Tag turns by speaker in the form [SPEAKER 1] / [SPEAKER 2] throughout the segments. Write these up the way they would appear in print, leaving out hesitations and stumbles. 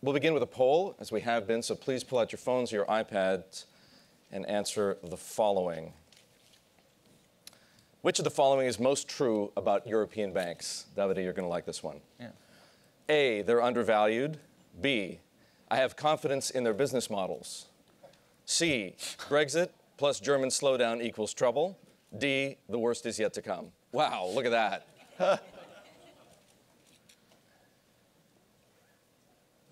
[SPEAKER 1] We'll begin with a poll, as we have been, so please pull out your phones or your iPads and answer the following. Which of the following is most true about European banks? Davide, you're going to like this one.
[SPEAKER 2] Yeah.
[SPEAKER 1] A, they're undervalued. B, I have confidence in their business models. C, Brexit plus German slowdown equals trouble. D, the worst is yet to come. Wow, look at that.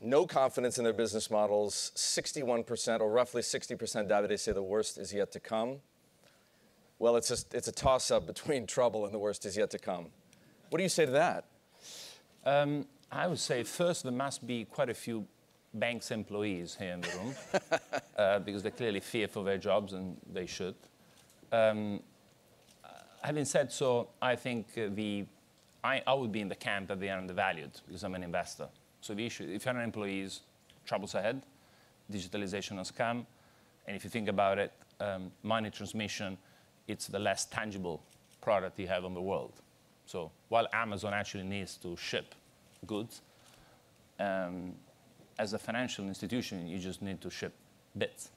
[SPEAKER 1] No confidence in their business models. 61%, or roughly 60%, Davide, say the worst is yet to come. Well, it's a toss-up between trouble and the worst is yet to come. What do you say to that?
[SPEAKER 2] I would say, first, there must be quite a few banks employees here in the room because they clearly fear for their jobs, and they should. Having said so, I think I would be in the camp that they are undervalued because I'm an investor. So the issue, if you're an employee, trouble's ahead, digitalization has come, and if you think about it, money transmission, it's the less tangible product you have in the world. So while Amazon actually needs to ship goods, as a financial institution, you just need to ship bits.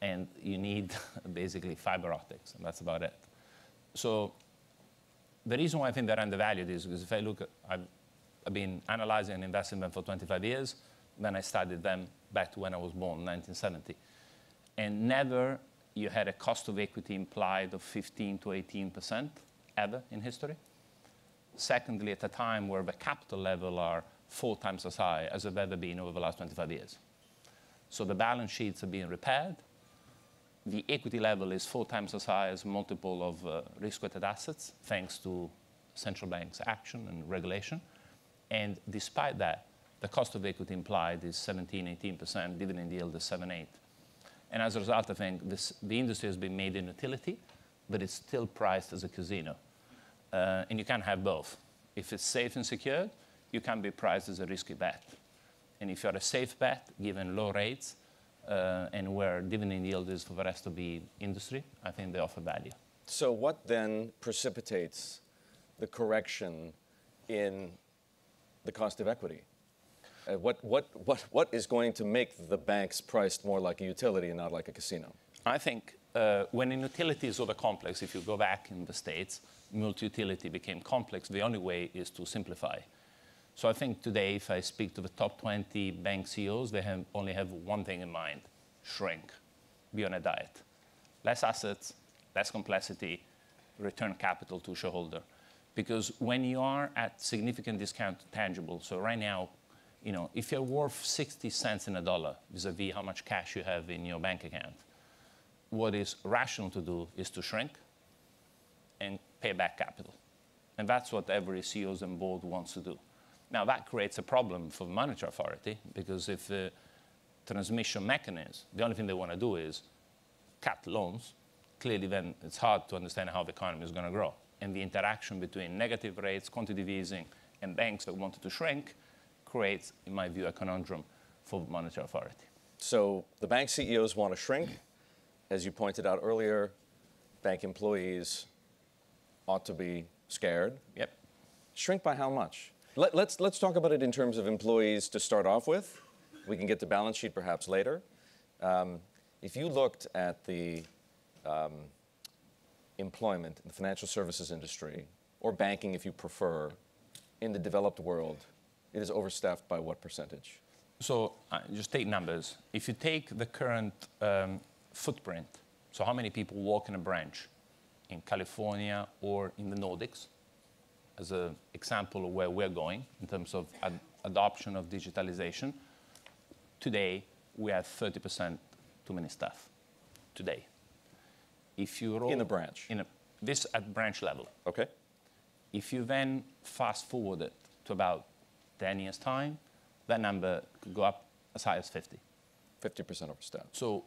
[SPEAKER 2] And you need basically fiber optics, and that's about it. So the reason why I think they're undervalued is because if I look at, I've been analyzing and investing in them for 25 years. Then I studied them back to when I was born, 1970. And never you had a cost of equity implied of 15 to 18% ever in history. Secondly, at a time where the capital level are 4 times as high as they've ever been over the last 25 years. So the balance sheets are being repaired. The equity level is 4 times as high as multiple of risk-weighted assets, thanks to central banks' action and regulation. And despite that, the cost of equity implied is 17, 18%, dividend yield is 7, 8. And as a result, I think the industry has been made an utility, but it's still priced as a casino. And you can't have both. If it's safe and secure, you can be priced as a risky bet. And if you're a safe bet, given low rates, and where dividend yield is for the rest of the industry, I think they offer value.
[SPEAKER 1] So what then precipitates the correction in the cost of equity? What is going to make the banks priced more like a utility and not like a casino?
[SPEAKER 2] I think when an utility is over complex, if you go back in the States, multi-utility became complex. The only way is to simplify. So I think today, if I speak to the top 20 bank CEOs, they only have one thing in mind: shrink, be on a diet. Less assets, less complexity, return capital to shareholder. Because when you are at significant discount to tangible, so right now, if you're worth 60 cents in a dollar vis-a-vis how much cash you have in your bank account, what is rational to do is to shrink and pay back capital. And that's what every CEO and board wants to do. Now, that creates a problem for the monetary authority, because if the transmission mechanism, the only thing they want to do is cut loans, clearly then it's hard to understand how the economy is going to grow. And the interaction between negative rates, quantitative easing, and banks that wanted to shrink creates, in my view, a conundrum for the monetary authority.
[SPEAKER 1] So the bank CEOs want to shrink. As you pointed out earlier, bank employees ought to be scared.
[SPEAKER 2] Yep.
[SPEAKER 1] Shrink by how much? Let's talk about it in terms of employees to start off with. We can get to balance sheet perhaps later. If you looked at the employment in the financial services industry, or banking if you prefer, in the developed world, it is overstaffed by what percentage?
[SPEAKER 2] So just take numbers. If you take the current footprint, so how many people work in a branch in California or in the Nordics, as an example of where we're going in terms of adoption of digitalization, today we have 30% too many staff, today. If you roll
[SPEAKER 1] in the branch?
[SPEAKER 2] This at branch level.
[SPEAKER 1] Okay.
[SPEAKER 2] If you then fast forward it to about 10 years' time, that number could go up as high as 50.
[SPEAKER 1] 50% overstaffed.
[SPEAKER 2] So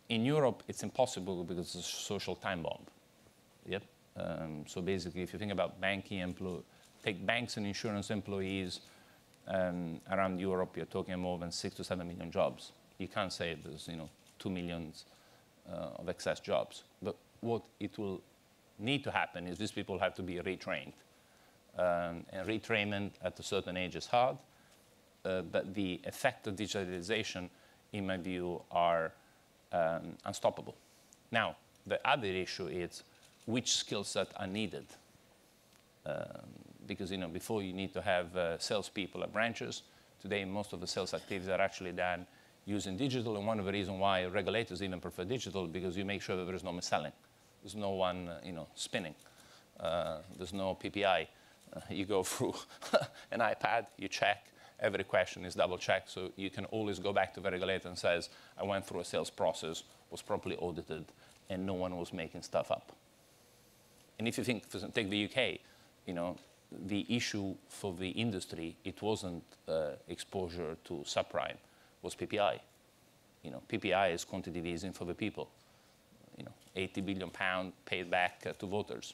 [SPEAKER 2] in Europe, it's impossible because it's a social time bomb. Yep. So basically, if you think about banking take banks and insurance employees around Europe, you're talking more than 6 to 7 million jobs. You can't say there's 2 million of excess jobs. But what it will need to happen is these people have to be retrained. And retrainment at a certain age is hard. but the effect of digitalization, in my view, are unstoppable. Now, the other issue is which skill set are needed. Because before you need to have salespeople at branches. Today, most of the sales activities are actually done using digital, and one of the reasons why regulators even prefer digital, because you make sure that there is no mis-selling. There's no one spinning. There's no PPI. You go through an iPad, you check, every question is double checked, so you can always go back to the regulator and says, I went through a sales process, was properly audited, and no one was making stuff up. And if you take the UK, the issue for the industry, it wasn't exposure to subprime, was PPI. PPI is quantitative easing for the people. 80 billion pound paid back to voters.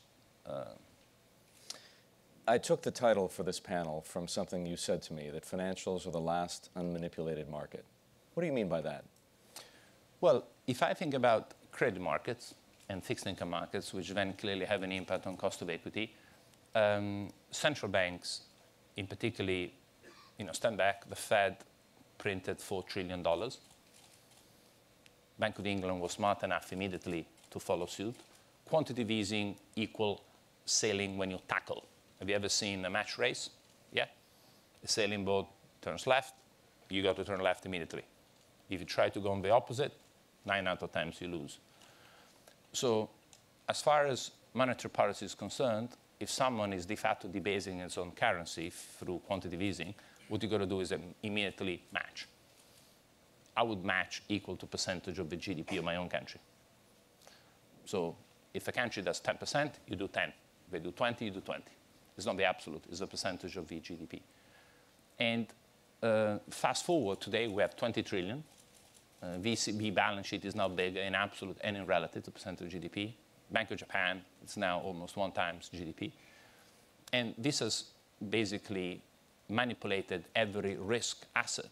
[SPEAKER 1] I took the title for this panel from something you said to me, that financials are the last unmanipulated market. What do you mean by that?
[SPEAKER 2] Well, if I think about credit markets and fixed income markets, which then clearly have an impact on cost of equity, central banks, in particularly, stand back, the Fed printed $4 trillion. Bank of England was smart enough immediately to follow suit. Quantitative easing equal sailing when you tackle. Have you ever seen a match race? Yeah. The sailing boat turns left, you got to turn left immediately. If you try to go on the opposite, 9 out of 10 you lose. So as far as monetary policy is concerned, if someone is de facto debasing its own currency through quantitative easing, what you got to do is immediately match. I would match equal to percentage of the GDP of my own country. So if a country does 10%, you do 10. If they do 20, you do 20. It's not the absolute, it's the percentage of the GDP. And fast forward, today we have 20 trillion. VCB balance sheet is now bigger in absolute and in relative to percentage of GDP. Bank of Japan, it's now almost 1 times GDP. And this has basically manipulated every risk asset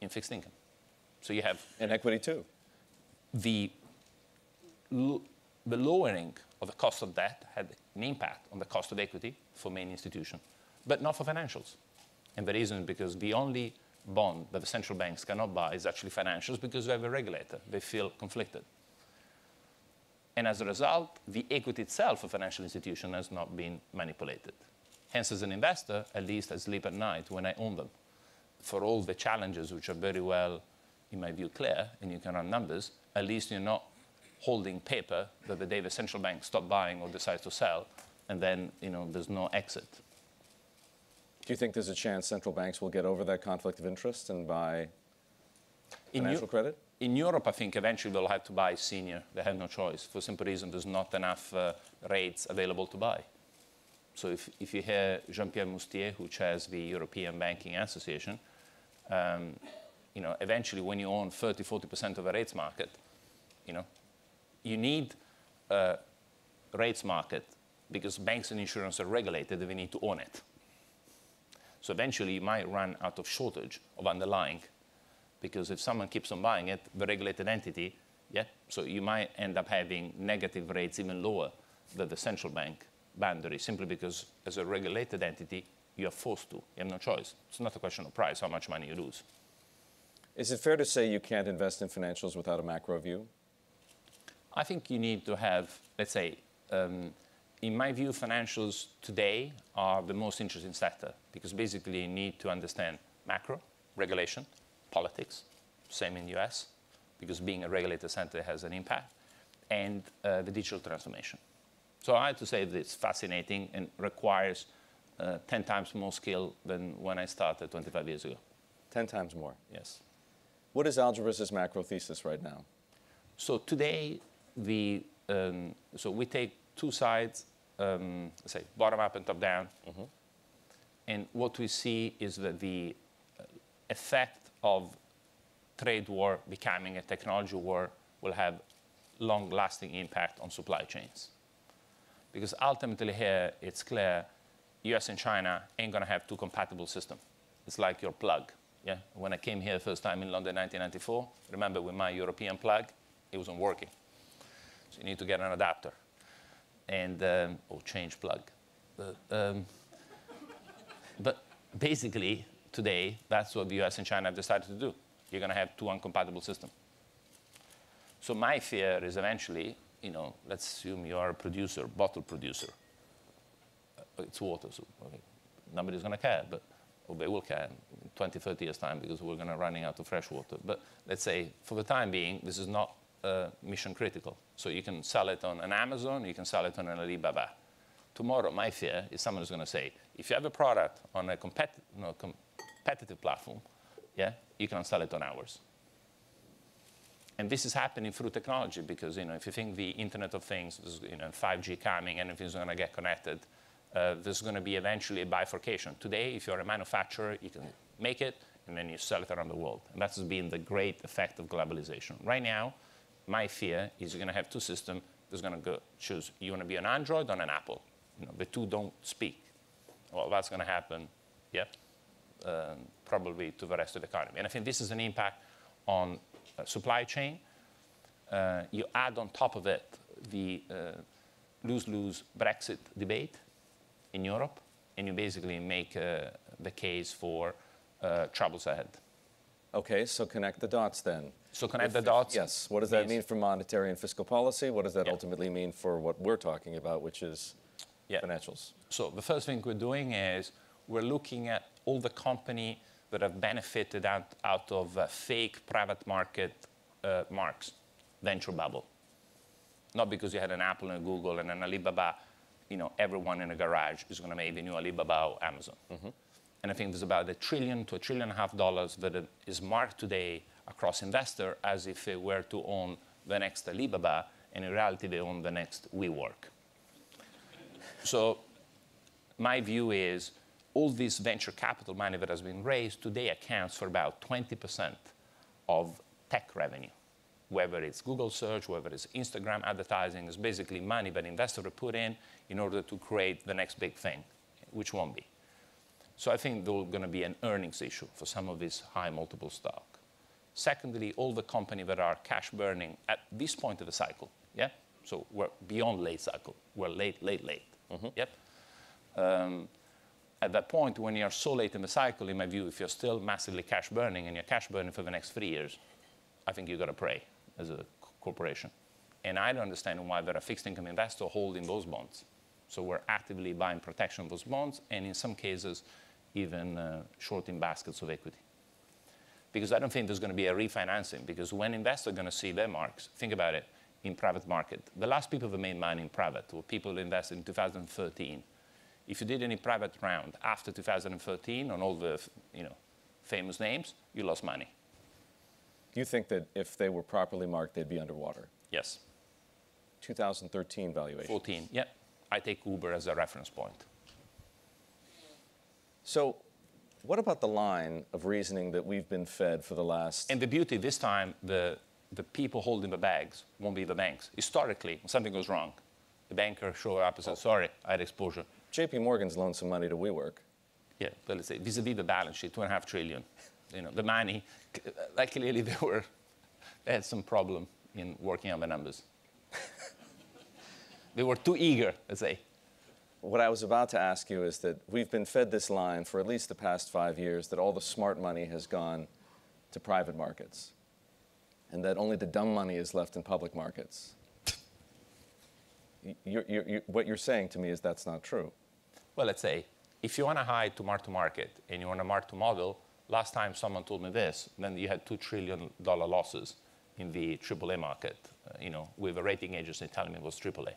[SPEAKER 2] in fixed income. So you have...
[SPEAKER 1] And equity too.
[SPEAKER 2] The lowering of the cost of debt had an impact on the cost of equity for many institutions, but not for financials. And the reason is because the only bond that the central banks cannot buy is actually financials, because they have a regulator. They feel conflicted. And as a result, the equity itself of financial institution has not been manipulated. Hence, as an investor, at least I sleep at night when I own them. For all the challenges, which are very well, in my view, clear, and you can run numbers, at least you're not holding paper that the day the central bank stops buying or decides to sell, and then there's no exit.
[SPEAKER 1] Do you think there's a chance central banks will get over that conflict of interest and buy financial credit?
[SPEAKER 2] In Europe, I think eventually they'll have to buy senior. They have no choice. For the simple reason there's not enough rates available to buy. So if you hear Jean-Pierre Moustier, who chairs the European Banking Association, eventually when you own 30, 40% of a rates market, you need a rates market because banks and insurance are regulated and we need to own it. So eventually you might run out of shortage of underlying, because if someone keeps on buying it, the regulated entity, so you might end up having negative rates even lower than the central bank boundary, simply because as a regulated entity, you are forced to. You have no choice. It's not a question of price, how much money you lose.
[SPEAKER 1] Is it fair to say you can't invest in financials without a macro view?
[SPEAKER 2] I think you need to have, let's say, in my view, financials today are the most interesting sector, because basically you need to understand macro, regulation, politics, same in the US, because being a regulated center has an impact, and the digital transformation. So I have to say that it's fascinating and requires 10 times more skill than when I started 25 years ago.
[SPEAKER 1] 10 times more?
[SPEAKER 2] Yes.
[SPEAKER 1] What is Algebris' macro thesis right now?
[SPEAKER 2] So today, so we take two sides, let's say bottom up and top down. Mm-hmm. And what we see is that the effect of trade war becoming a technology war will have long-lasting impact on supply chains. Because ultimately here, it's clear, US and China ain't gonna have two compatible systems. It's like your plug. Yeah? When I came here first time in London in 1994, remember with my European plug, it wasn't working. So you need to get an adapter and, or change plug. But basically, today, that's what the US and China have decided to do. You're going to have two incompatible systems. So my fear is eventually, let's assume you are a producer, bottle producer. It's water, so okay, nobody's going to care, but they will care in 20, 30 years' time because we're going to running out of fresh water. But let's say, for the time being, this is not mission critical. So you can sell it on an Amazon, you can sell it on an Alibaba. Tomorrow, my fear is someone is going to say, if you have a product on a competitive platform, yeah, you can sell it on ours. And this is happening through technology because, if you think the Internet of Things, 5G coming, everything's going to get connected, there's going to be eventually a bifurcation. Today, if you're a manufacturer, you can make it, and then you sell it around the world. And that's been the great effect of globalization. Right now, my fear is you're going to have two systems. There's going to go choose, you want to be an Android or an Apple. The two don't speak. Well, that's going to happen, yeah, probably to the rest of the economy. And I think this is an impact on supply chain. You add on top of it the lose-lose Brexit debate in Europe, and you basically make the case for troubles ahead.
[SPEAKER 1] Okay, so connect the dots then.
[SPEAKER 2] So connect the dots.
[SPEAKER 1] Yes. What does that mean for monetary and fiscal policy? What does that ultimately mean for what we're talking about, which is financials?
[SPEAKER 2] So the first thing we're doing is we're looking at all the companies that have benefited out of fake private market marks, venture bubble. Not because you had an Apple and a Google and an Alibaba, everyone in a garage is going to make the new Alibaba or Amazon. Mm-hmm. And I think there's about $1 trillion to $1.5 trillion that is marked today across investors as if they were to own the next Alibaba, and in reality they own the next WeWork. So my view is all this venture capital money that has been raised today accounts for about 20% of tech revenue. Whether it's Google search, whether it's Instagram advertising, is basically money that investors put in order to create the next big thing, which won't be. So I think there's going to be an earnings issue for some of this high multiple stock. Secondly, all the companies that are cash burning at this point of the cycle, yeah? So we're beyond late cycle. We're late. Mm-hmm. Yep. At that point, when you're so late in the cycle, in my view, if you're still massively cash burning and you're cash burning for the next 3 years, I think you've got to pray as a corporation. And I don't understand why there are fixed income investors holding those bonds. So we're actively buying protection of those bonds, and in some cases, even shorting baskets of equity. Because I don't think there's going to be a refinancing, because when investors are going to see their marks, think about it, in private market. The last people that made money in private were people who invested in 2013. If you did any private round after 2013 on all the famous names, you lost money.
[SPEAKER 1] You think that if they were properly marked, they'd be underwater?
[SPEAKER 2] Yes.
[SPEAKER 1] 2013 valuation?
[SPEAKER 2] 14, yeah. I take Uber as a reference point.
[SPEAKER 1] So what about the line of reasoning that we've been fed for the last...
[SPEAKER 2] And the beauty this time, the people holding the bags won't be the banks. Historically, when something goes wrong, the banker shows up and says, sorry, I had exposure.
[SPEAKER 1] JP Morgan's loaned some money to WeWork.
[SPEAKER 2] Yeah, but let's say vis-a-vis the balance sheet, $2.5 trillion. The money, like clearly they had some problem in working on the numbers. They were too eager, let's say.
[SPEAKER 1] What I was about to ask you is that we've been fed this line for at least the past 5 years that all the smart money has gone to private markets and that only the dumb money is left in public markets. What you're saying to me is that's not true.
[SPEAKER 2] Well, let's say, if you want to hide to mark-to-market and you want to mark-to-model, last time someone told me this, then you had $2 trillion losses in the AAA market, with a rating agency telling me it was AAA.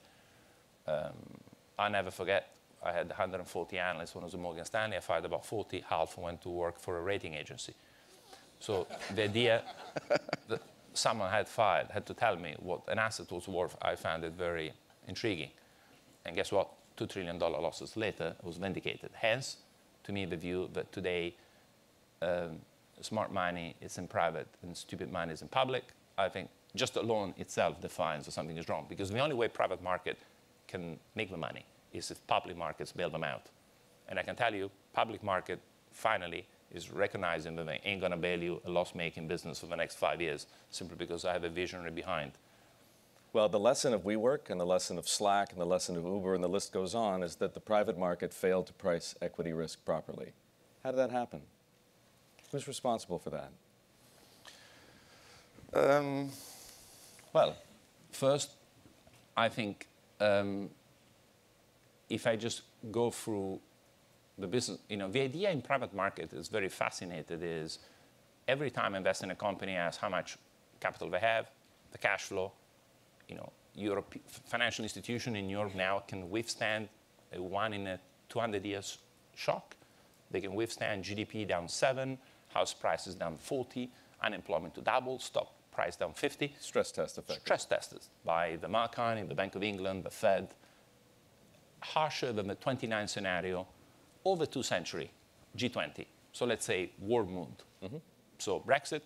[SPEAKER 2] I'll never forget, I had 140 analysts when I was at Morgan Stanley. I fired about 40, half went to work for a rating agency. So the idea that someone had to tell me what an asset was worth, I found it very intriguing. And guess what? $2 trillion losses later, it was vindicated. Hence, to me, the view that today smart money is in private and stupid money is in public, I think just alone itself defines that something is wrong. Because the only way private market can make the money is if public markets bail them out. And I can tell you, public market finally is recognizing that they ain't going to bail you a loss-making business for the next 5 years simply because I have a visionary behind.
[SPEAKER 1] Well, the lesson of WeWork and the lesson of Slack and the lesson of Uber and the list goes on is that the private market failed to price equity risk properly. How did that happen? Who's responsible for that?
[SPEAKER 2] Well, first, I think if I just go through the business, the idea in private market is very fascinated is every time I invest in a company, I ask how much capital they have, the cash flow. Financial institution in Europe now can withstand a 1 in a 200 years shock. They can withstand GDP down 7, house prices down 40, unemployment to double, stock price down 50.
[SPEAKER 1] Stress test effect.
[SPEAKER 2] Stress tested by the Marconi, the Bank of England, the Fed. Harsher than the 29 scenario over 2 centuries, G20. So let's say war mood. Mm-hmm. So Brexit,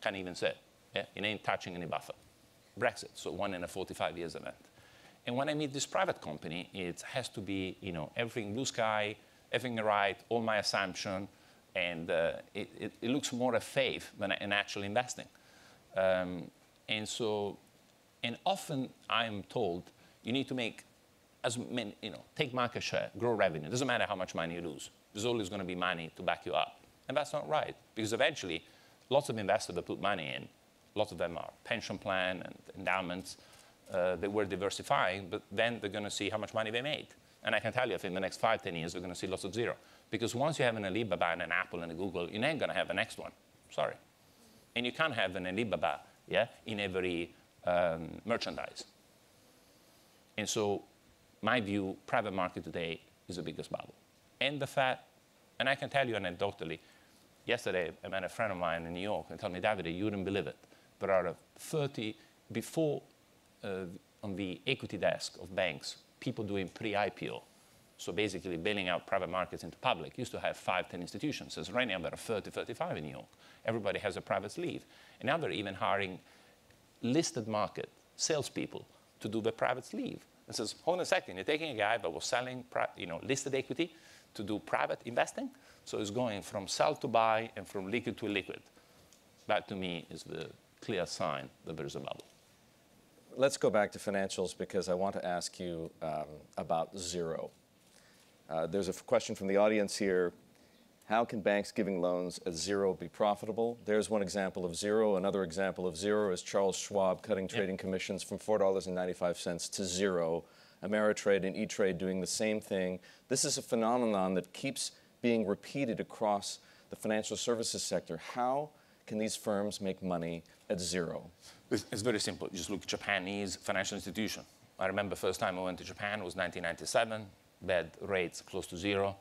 [SPEAKER 2] can't even say, yeah? It ain't touching any buffer. Brexit, so 1 in a 45 years event. And when I meet this private company, it has to be, everything blue sky, everything right, all my assumption, and it looks more a faith than an actual investing. And often I'm told you need to make as many, take market share, grow revenue. It doesn't matter how much money you lose. There's always going to be money to back you up. And that's not right, because eventually, lots of investors that put money in, lots of them are pension plan and endowments. They were diversifying, but then they're going to see how much money they made. And I can tell you, if in the next 5, 10 years, we're going to see lots of zero. Because once you have an Alibaba and an Apple and a Google, you ain't going to have the next one. Sorry. And you can't have an Alibaba, yeah, in every merchandise. And so my view, private market today is the biggest bubble. And the fact, and I can tell you anecdotally, yesterday I met a friend of mine in New York and told me, Davide, you wouldn't believe it. There are 30, before on the equity desk of banks, people doing pre-IPO. So basically bailing out private markets into public. Used to have 5, 10 institutions. So right now there are 30, 35 in New York. Everybody has a private sleeve. And now they're even hiring listed market salespeople to do the private sleeve. And says, hold on a second, you're taking a guy that was selling listed equity to do private investing? So it's going from sell to buy and from liquid to illiquid. That to me is the clear sign that there's a bubble.
[SPEAKER 1] Let's go back to financials because I want to ask you about zero. There's a question from the audience here. How can banks giving loans at zero be profitable? There's one example of zero. Another example of zero is Charles Schwab cutting trading commissions from $4.95 to zero. Ameritrade and E-Trade doing the same thing. This is a phenomenon that keeps being repeated across the financial services sector. How can these firms make money at zero?
[SPEAKER 2] It's very simple. You just look at Japanese financial institution. I remember the first time I went to Japan was 1997. They had rates close to zero.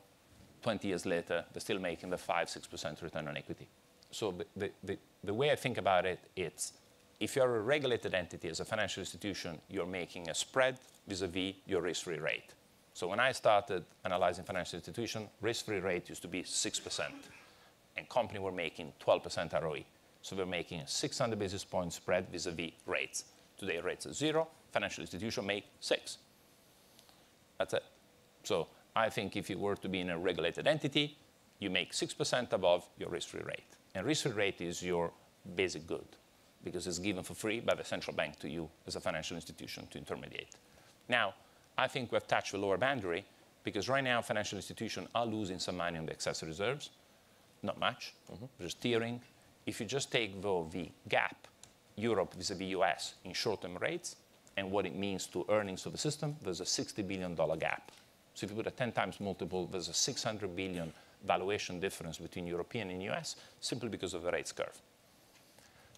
[SPEAKER 2] 20 years later, they're still making the 5-6% return on equity. So the way I think about it, it's if you're a regulated entity as a financial institution, you're making a spread vis-a-vis your risk-free rate. So when I started analyzing financial institution, risk-free rate used to be 6%. And company were making 12% ROE. So we're making a 600 basis point spread vis-a-vis rates. Today rates are zero, financial institution make 6. That's it. So I think if you were to be in a regulated entity, you make 6% above your risk-free rate. And risk-free rate is your basic good because it's given for free by the central bank to you as a financial institution to intermediate. Now, I think we've touched the lower boundary because right now financial institutions are losing some money on the excess reserves. Not much. There's tiering. If you just take, though, the gap, Europe vis-a-vis US in short-term rates and what it means to earnings of the system, there's a $60 billion gap. So if you put a 10 times multiple, there's a 600 billion valuation difference between European and US simply because of the rates curve.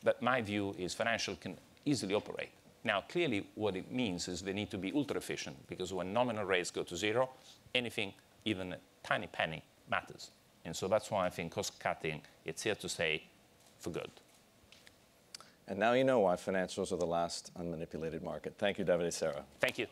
[SPEAKER 2] But my view is financial can easily operate. Now, clearly, what it means is they need to be ultra efficient because when nominal rates go to zero, anything, even a tiny penny, matters. And so that's why I think cost cutting, it's here to stay for good.
[SPEAKER 1] And now you know why financials are the last unmanipulated market. Thank you, Davide, Serra.
[SPEAKER 2] Thank you.